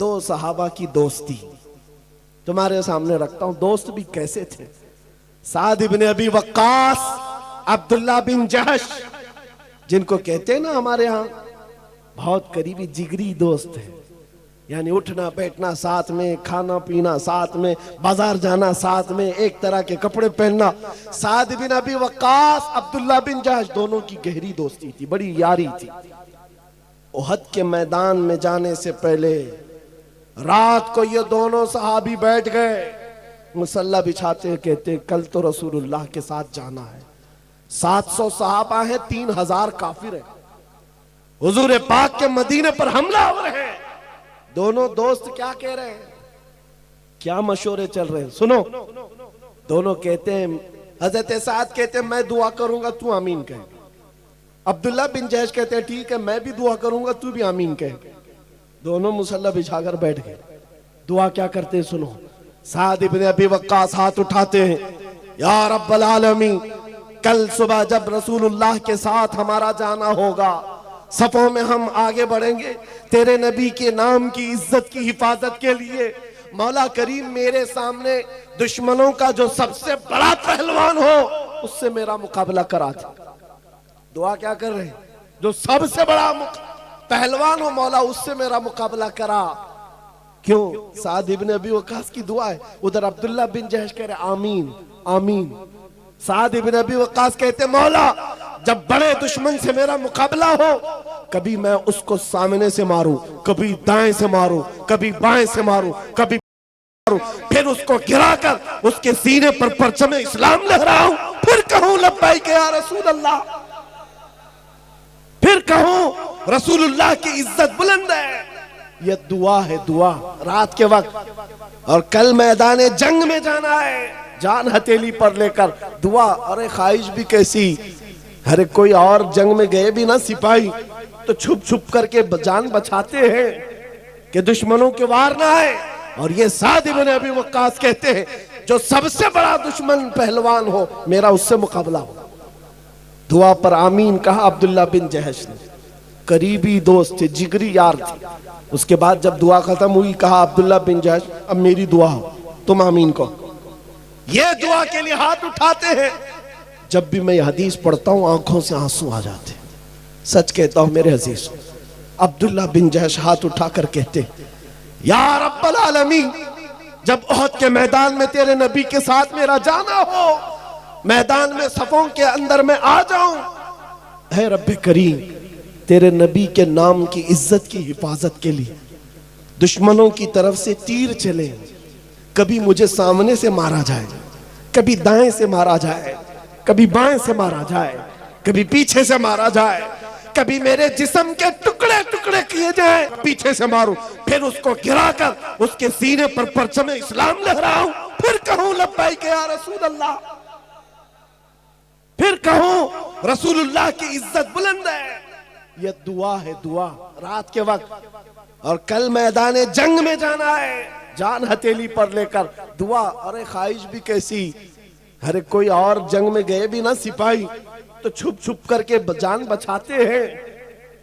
दो सहाबा की दोस्ती तुम्हारे सामने रखता हूं। दोस्त भी कैसे थे? साद इब्ने अबी वक्कास, अब्दुल्ला बिन जहश, जिनको कहते हैं ना हमारे यहां बहुत करीबी जिगरी दोस्त है, यानी उठना बैठना साथ में, खाना पीना साथ में, बाजार जाना साथ में, एक तरह के कपड़े पहनना। साद बिन अबी वक्कास, अब्दुल्ला बिन जहश, दोनों की गहरी दोस्ती थी, बड़ी यारी थी। उहद के मैदान में जाने से पहले रात को ये दोनों सहाबी बैठ गए, मुसल्ला बिछाते, कहते कल तो रसूलुल्लाह के साथ जाना है। 700 सहाबा है, 3000 काफिर है, हुजूर पाक के मदीने पर हमला हो रहे हैं। दोनों दोस्त क्या कह रहे हैं, क्या मशवरे चल रहे हैं, सुनो। दोनों कहते हैं, हजरत साद कहते हैं मैं दुआ करूंगा तू आमीन कह। अब्दुल्ला बिन जहश कहते हैं ठीक है मैं भी दुआ करूंगा तू भी आमीन कह। दोनों मुसल्ला बिछाकर बैठ गए। दुआ क्या करते हैं सुनो। साद इब्ने अबी वक्कास हाथ उठाते हैं, या रब्बल आलमीन, कल सुबह जब रसूलुल्लाह के साथ हमारा जाना होगा, सफों में हम आगे बढ़ेंगे तेरे नबी के नाम की इज्जत की हिफाजत के लिए। मौला करीम मेरे सामने दुश्मनों का जो सबसे बड़ा पहलवान हो उससे मेरा मुकाबला करा दे। दुआ क्या कर रहे हैं, जो सबसे बड़ा पहलवान हो मौला उससे मेरा मुकाबला करा। क्यों? साद इब्ने अबी वक्कास की दुआ है। उधर अब्दुल्ला बिन जहश कह रहे आमीन आमीन। साद इब्ने अबी वक्कास कहते मौला जब बड़े दुश्मन से मेरा मुकाबला हो, कभी मैं उसको सामने से मारूं, कभी दाएं से मारूं, कभी बाएं से मारूं, कभी फिर उसको गिराकर उसके सीने पर परचम इस्लाम लहराऊं, फिर कहूं लब्बैक या रसूल अल्लाह, फिर कहूं रसूलुल्लाह की इज्जत बुलंद है। यह दुआ है, दुआ रात के वक्त। और कल मैदान जंग में जाना है, जान हथेली पर लेकर। दुआ, अरे ख्वाहिश भी कैसी, अरे कोई और जंग में गए भी ना सिपाही तो छुप छुप करके जान बचाते हैं कि दुश्मनों के वार ना आए। और ये साद इब्ने अबी वक्कास कहते हैं जो सबसे बड़ा दुश्मन पहलवान हो मेरा उससे मुकाबला हो। दुआ पर आमीन कहा अब्दुल्ला बिन जहश ने। करीबी दोस्त थे, जिगरी यार थे। उसके बाद जब दुआ खत्म हुई कहा अब्दुल्ला बिन जहश अब मेरी दुआ हो, तुम आमीन कहो। ये दुआ के लिए हाथ उठाते हैं। जब भी मैं हदीस पढ़ता हूं आंखों से आंसू आ जाते। सच कहता हूं मेरे अजीज, अब्दुल्ला बिन जहश हाथ उठाकर कहते या रब्बल आलमीन, जब उहद के मैदान में तेरे नबी के साथ मेरा जाना हो, मैदान में सफों के अंदर मैं आ जाऊं, है रब्बे करीम तेरे नबी के नाम की इज्जत की हिफाजत के लिए दुश्मनों की तरफ से तीर चले, कभी मुझे सामने से मारा जाए, कभी दाएं से मारा जाए, कभी बाएं से मारा जाए, कभी पीछे से मारा जाए, कभी मेरे जिस्म के टुकड़े टुकड़े किए जाए, पीछे से मारूं, फिर उसको गिराकर उसके सीने पर परचम इस्लाम लहराऊं, फिर कहूं लब्बैक या रसूल अल्लाह, फिर कहूं रसूलुल्लाह की इज्जत बुलंद है। यह दुआ है, दुआ रात के वक्त। और कल मैदान जंग में जाना है, जान हथेली पर लेकर। दुआ, अरे ख्वाहिश भी कैसी, अरे कोई और जंग में गए भी ना सिपाही तो छुप छुप करके जान बचाते हैं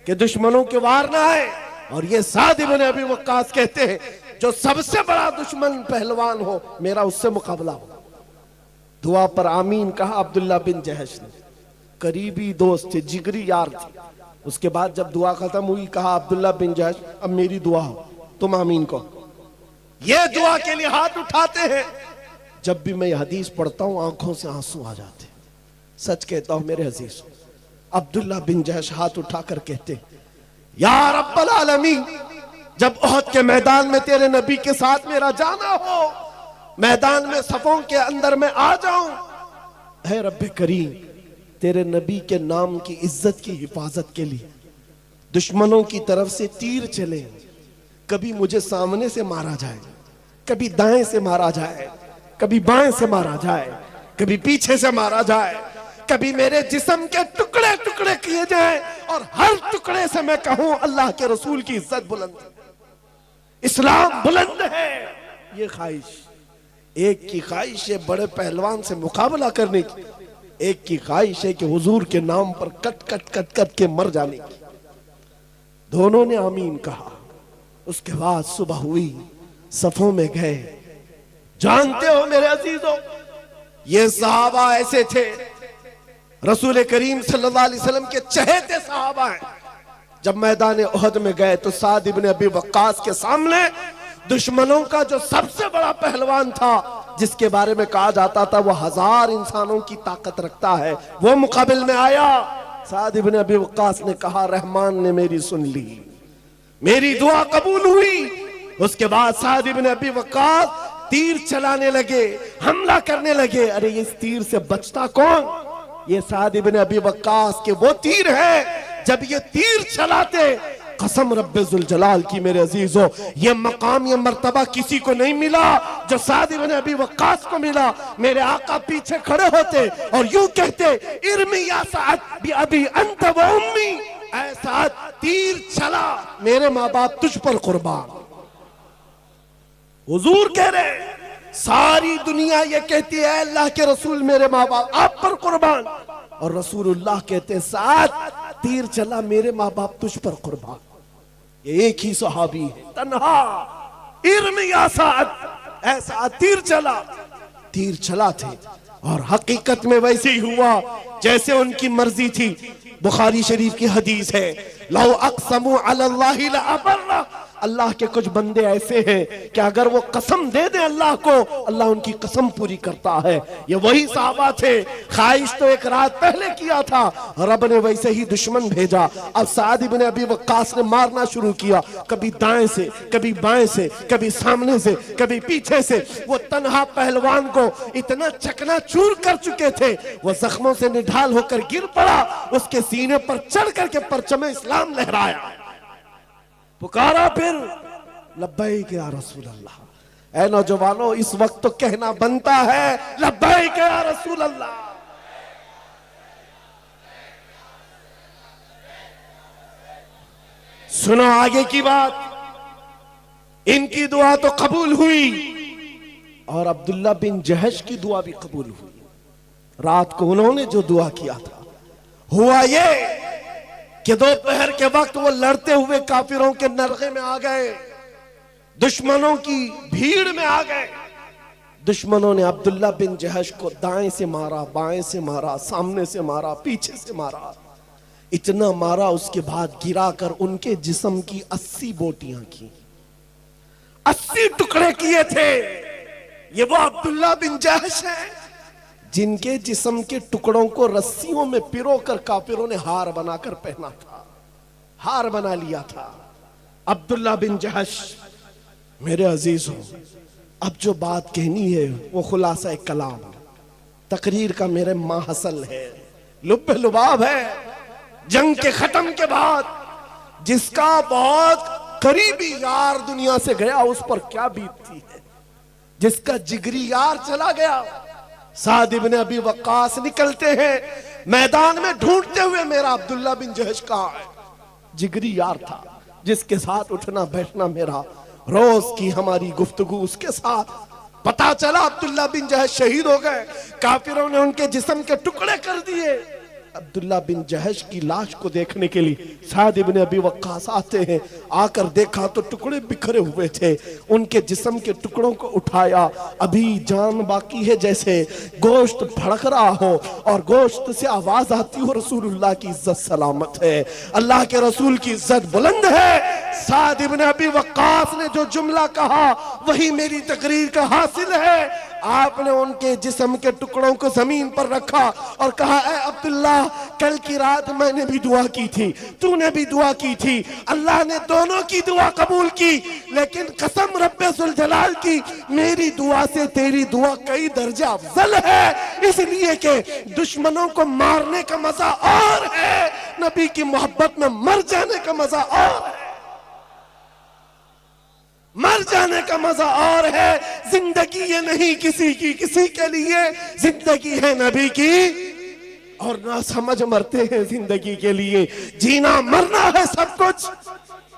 कि दुश्मनों के वार ना आए। और ये साद इब्ने अबी वक्कास कहते हैं जो सबसे बड़ा दुश्मन पहलवान हो मेरा उससे मुकाबला हो। दुआ पर आमीन कहा अब्दुल्ला बिन जहश ने। करीबी दोस्त थे, जिगरी यार थे। उसके बाद जब दुआ खत्म हुई कहा अब्दुल्ला बिन जहश अब मेरी दुआ हो, तुम आमीन कहो। ये दुआ के लिए हाथ उठाते हैं। जब भी मैं हदीस पढ़ता हूं आंखों से आंसू आ जाते। सच कहता हूं मेरे अजीज, अब्दुल्ला बिन जहश हाथ उठाकर कहते या रब्बल आलमीन, जब उहद के मैदान में तेरे नबी के साथ मेरा जाना हो, मैदान में सफों के अंदर मैं आ जाऊं, है रब्बे करीम तेरे नबी के नाम की इज्जत की हिफाजत के लिए दुश्मनों की तरफ से तीर चले, कभी मुझे सामने से मारा जाए, कभी दाएं से मारा जाए, कभी बाएं से मारा जाए, कभी पीछे से मारा जाए, कभी मेरे जिस्म के टुकड़े टुकड़े किए जाए और हर टुकड़े से मैं कहूं अल्लाह के रसूल की इज्जत बुलंद है, इस्लाम बुलंद है। ये ख्वाहिश, एक की ख्वाहिश है बड़े पहलवान से मुकाबला करने की, एक की ख्वाहिश है कि हुजूर के नाम पर कट कट कट कट के मर जाने की। दोनों ने आमीन कहा। उसके बाद सुबह हुई, सफों में गए। जानते हो मेरे अजीजों, ये सहाबा ऐसे थे, रसूल करीम सल्लल्लाहु अलैहि वसल्लम के चहेते सहाबा हैं। जब मैदान उहद में गए तो साद इब्न अबी वक्कास के सामने दुश्मनों का जो सबसे बड़ा पहलवान था, जिसके बारे में कहा जाता था वो 1000 इंसानों की ताकत रखता है, वो मुकाबिल में आया। साद इब्न अबी वक्कास ने कहा, रहमान ने मेरी सुन ली, मेरी दुआ कबूल हुई। उसके बाद साद इब्न अबी वक्कास तीर चलाने लगे, हमला करने लगे। अरे इस तीर से बचता कौन? ये साद इब्न अबी वक्कास के वो तीर है, जब ये तीर चलाते, कसम रब्बे जुल जलाल की मेरे अजीजों, ये मकाम, ये मर्तबा किसी को नहीं मिला जो साद इब्न अबी वक्कास को मिला। मेरे आका पीछे खड़े होते और यूं कहते, इर्मी या साद बि अबी अंत व उम्मी, ऐ साद तीर चला, मेरे माँ बाप तुझ पर कुर्बान। हुजूर कह रहे, सारी दुनिया ये कहती है अल्लाह के रसूल मेरे माँ बाप आप पर कुर्बान, और रसूलुल्लाह कहते साद तीर चला, मेरे माँ बाप तुझ पर कुर्बान। ये एक ही सहाबी है, तन्हा, इर्मी या साद, ऐसा तीर चला थे। और हकीकत में वैसे ही हुआ जैसे उनकी मर्जी थी। बुखारी शरीफ की हदीस है, लौ अक़समू अलल्लाहि लअबर्रा, अल्लाह के कुछ बंदे ऐसे हैं कि अगर वो कसम दे दे अल्लाह को, अल्लाह उनकी कसम पूरी करता है। ये वही सहाबा थे। ख्वाहिश तो एक रात पहले किया था, रब ने वैसे ही दुश्मन भेजा। अब साद इब्न अबी वक्कास ने मारना शुरू किया, कभी दाएं से, कभी बाएं से, कभी सामने से, कभी पीछे से। वो तन्हा पहलवान को इतना चकनाचूर कर चुके थे, वो जख्मों से निढाल होकर गिर पड़ा, उसके सीने पर चढ़ करके परचम इस्लाम लहराया, पुकारा, फिर लब्बैक या रसूल अल्लाह। ऐ नौजवानों, इस वक्त तो कहना बनता है लब्बैक या रसूल अल्लाह। सुनो आगे की बात, इनकी दुआ तो कबूल हुई और अब्दुल्ला बिन जहश की दुआ भी कबूल हुई। रात को उन्होंने जो दुआ किया था, हुआ ये कि दोपहर के वक्त वो लड़ते हुए काफिरों के नरगे में आ गए, दुश्मनों की भीड़ में आ गए। दुश्मनों ने अब्दुल्ला बिन जहश को दाएं से मारा, बाएं से मारा, सामने से मारा, पीछे से मारा, इतना मारा, उसके बाद गिराकर उनके जिस्म की 80 बोटियां की, 80 टुकड़े किए थे। ये वो अब्दुल्ला बिन जहश है जिनके जिस्म के टुकड़ों को रस्सियों में पिरोकर काफिरों ने हार बनाकर पहना था, हार बना लिया था। अब्दुल्ला बिन जहश। मेरे अजीजों, अब जो बात कहनी है वो खुलासा कलाम, तकरीर का मेरे माहसल है, लुब्बे लुबाब है। जंग के खत्म के बाद जिसका बहुत करीबी यार दुनिया से गया, उस पर क्या बीतती है। जिसका जिगरी यार चला गया, साद इब्न अबी वक्कास निकलते हैं मैदान में ढूंढते हुए, मेरा अब्दुल्ला बिन जहश कहाँ है। जिगरी यार था, जिसके साथ उठना बैठना मेरा, रोज की हमारी गुफ्तगू उसके साथ। पता चला अब्दुल्ला बिन जहश शहीद हो गए, काफिरों ने उनके जिस्म के टुकड़े कर दिए। अब्दुल्ला बिन जहश की लाश को देखने के लिए साद इब्न अबी वक्कास आते हैं। आकर देखा तो टुकड़े बिखरे हुए थे, उनके जिस्म के टुकड़ों को उठाया, अभी जान बाकी है, जैसे गोश्त भड़क रहा हो और गोश्त से आवाज आती हो, रसूलुल्लाह की इज्जत सलामत है, अल्लाह के रसूल की इज्जत बुलंद है। साद इब्न अबी वक्कास ने जो जुमला कहा वही मेरी तकरीर का हासिल है। आपने उनके जिस्म के टुकड़ों को जमीन पर रखा और कहा, ऐ अब्दुल्ला, कल की रात मैंने भी दुआ की थी, तूने भी दुआ की थी, अल्लाह ने दोनों की दुआ कबूल की, लेकिन कसम रब्बे जुल जलाल की, मेरी दुआ से तेरी दुआ कई दर्जा अफजल है, इसलिए कि दुश्मनों को मारने का मजा और है, नबी की मोहब्बत में मर जाने का मजा और है, मर जाने का मजा और है। जिंदगी ये नहीं किसी की, किसी के लिए जिंदगी है नबी की, और ना समझ मरते हैं जिंदगी के लिए, जीना मरना है सब कुछ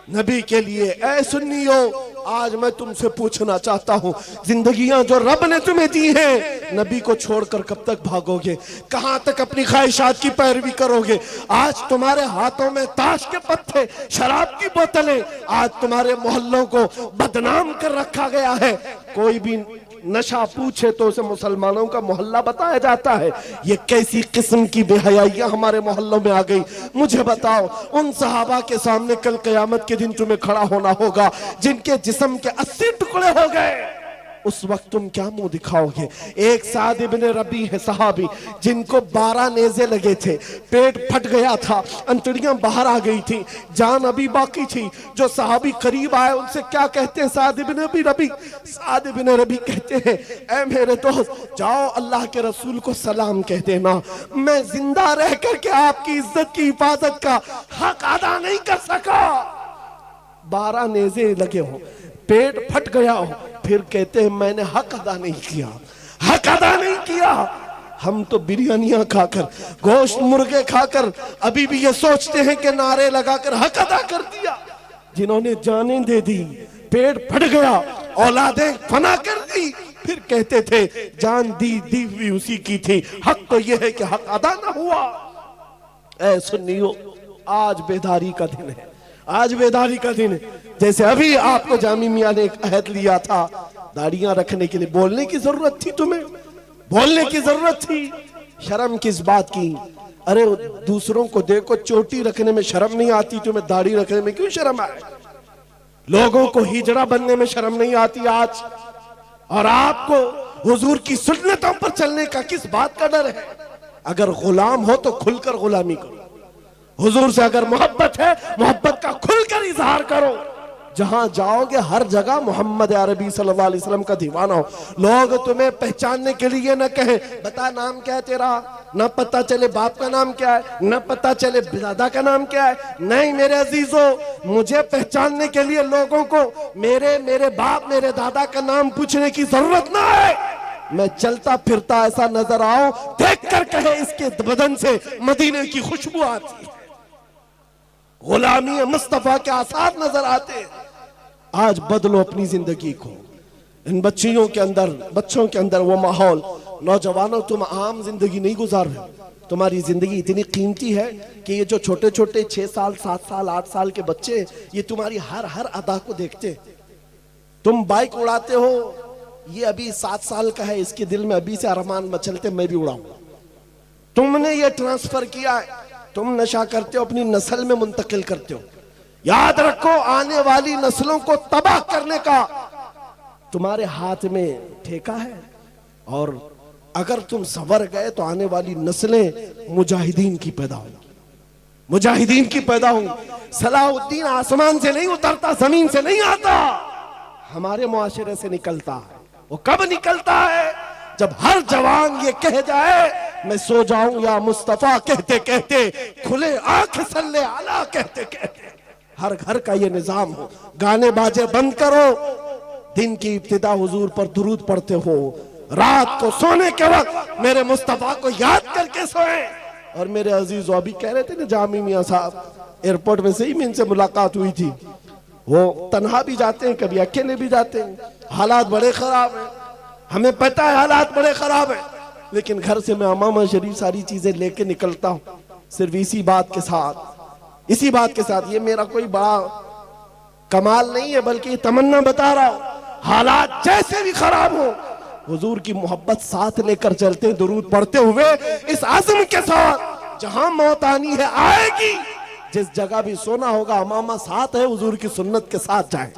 नबी के लिए। ऐ सुन्नियों, आज मैं तुमसे पूछना चाहता हूँ, जिंदगियां जो रब ने तुम्हें दी हैं, नबी को छोड़कर कब तक भागोगे? कहां तक अपनी ख्वाहिशात की पैरवी करोगे? आज तुम्हारे हाथों में ताश के पत्ते, शराब की बोतलें, आज तुम्हारे मोहल्लों को बदनाम कर रखा गया है। कोई भी नशा पूछे तो उसे मुसलमानों का मोहल्ला बताया जाता है। ये कैसी किस्म की बेहयाइयां हमारे मोहल्लों में आ गई? मुझे बताओ, उन सहाबा के सामने कल कयामत के दिन तुम्हें खड़ा होना होगा जिनके जिस्म के 80 टुकड़े हो गए। उस वक्त तुम क्या मुंह दिखाओगे? एक साद इब्ने रबी है सहाबी, जिनको 12 नेज़े लगे थे, पेट फट गया था, अंतड़ियां बाहर आ गई थी, जान अभी बाकी थी। जो सहाबी करीब आए उनसे क्या कहते हैं? साद इब्ने रबी, साद इब्ने रबी कहते हैं, ऐ मेरे दोस्त, जाओ अल्लाह के रसूल को सलाम कह देना, मैं जिंदा रह करके आपकी इज्जत की हिफाजत का हक अदा नहीं कर सका। 12 नेज़े लगे हो, पेट फट गया हो, फिर कहते हैं मैंने हक अदा नहीं किया, हक अदा नहीं किया। हम तो बिरयानियां खाकर, गोश्त मुर्गे खाकर अभी भी ये सोचते हैं कि नारे लगाकर हक अदा कर दिया। जिन्होंने जानें दे दी, पेट फट गया, औलादें फना कर दी, फिर कहते थे जान दी हुई उसी की थी, हक तो यह है कि हक अदा ना हुआ। ऐ सुन्नियों, आज बेदारी का दिन है, आज बेदारी का दिन है। जैसे अभी आपको जामी मियां ने एक अहद लिया था दाढ़ियां रखने के लिए, बोलने की जरूरत थी, तुम्हें बोलने की जरूरत थी। शर्म किस बात की? अरे दूसरों को देखो चोटी रखने में शर्म नहीं आती, तुम्हें दाढ़ी रखने में क्यों शर्म आए? लोगों को हिजड़ा बनने में शर्म नहीं आती आज, और आपको हुजूर की सुन्नतों पर चलने का किस बात का डर है? अगर गुलाम हो तो खुलकर गुलामी करो, हुजूर से अगर मोहब्बत है, मोहब्बत का खुलकर इजहार करो। जहां जाओगे हर जगह मोहम्मद अरबी सल्लल्लाहु अलैहि वसल्लम का दीवाना हो। लोग तुम्हें पहचानने के लिए न कहे बता नाम क्या है तेरा, न पता चले बाप का नाम क्या है, न पता चले दादा का नाम क्या है। नहीं मेरे अजीजों, मुझे पहचानने के लिए लोगों को मेरे बाप मेरे दादा का नाम पूछने की जरूरत ना है। मैं चलता फिरता ऐसा नजर आओ, देख कर कहे इसके बदन से मदीने की खुशबू आती है, गुलामी मुस्तफा के आसार नजर आते हैं। आज बदलो अपनी जिंदगी को। इन बच्चियों के अंदर, बच्चों के अंदर वो माहौल। नौजवानों, तुम आम जिंदगी नहीं गुजार रहे, तुम्हारी जिंदगी इतनी कीमती है कि ये जो छोटे छोटे 6 साल 7 साल 8 साल के बच्चे, ये तुम्हारी हर अदा को देखते। तुम बाइक उड़ाते हो, ये अभी 7 साल का है, इसके दिल में अभी से अरमान मचलते मैं भी उड़ाऊंगा। तुमने ये ट्रांसफर किया है, तुम नशा करते हो, अपनी नस्ल में मुंतकिल करते हो। याद रखो, आने वाली नस्लों को तबाह करने का तुम्हारे हाथ में ठेका है, और अगर तुम संवर गए तो आने वाली नस्लें मुजाहिदीन की पैदा होंगी, मुजाहिदीन की पैदा होंगी। सलाहुद्दीन आसमान से नहीं उतरता, जमीन से नहीं आता, हमारे मुआशरे से निकलता है। वो कब निकलता है? जब हर जवान ये कह जाए मैं सो जाऊं या मुस्तफा कहते कहते, खुले आंख सल्ले आला कहते कहते। हर घर का ये निजाम हो, गाने बाजे बंद करो, दिन की इब्तिदा हुजूर पर दुरूद पढ़ते हो, रात को सोने के वक्त मेरे मुस्तफा को याद करके सोए। और मेरे अजीज अभी कह रहे थे ना, जामी मियां साहब एयरपोर्ट में से ही इनसे मुलाकात हुई थी। वो तन्हा भी जाते हैं, कभी अकेले भी जाते हैं। हालात बड़े खराब हैं, हमें पता है हालात बड़े खराब हैं, लेकिन घर से मैं अमामा शरीफ सारी चीजें लेके निकलता हूँ, सिर्फ इसी बात के साथ, इसी बात के साथ। ये मेरा कोई बड़ा कमाल नहीं है, बल्कि तमन्ना बता रहा हूँ। हालात जैसे भी खराब हो, हुजूर की मोहब्बत साथ लेकर चलते हैं, दुरूद पढ़ते हुए, इस आज़म के साथ जहां मौत आनी है आएगी। जिस जगह भी सोना होगा, अमामा साथ है, हुजूर की सुन्नत के साथ जाए।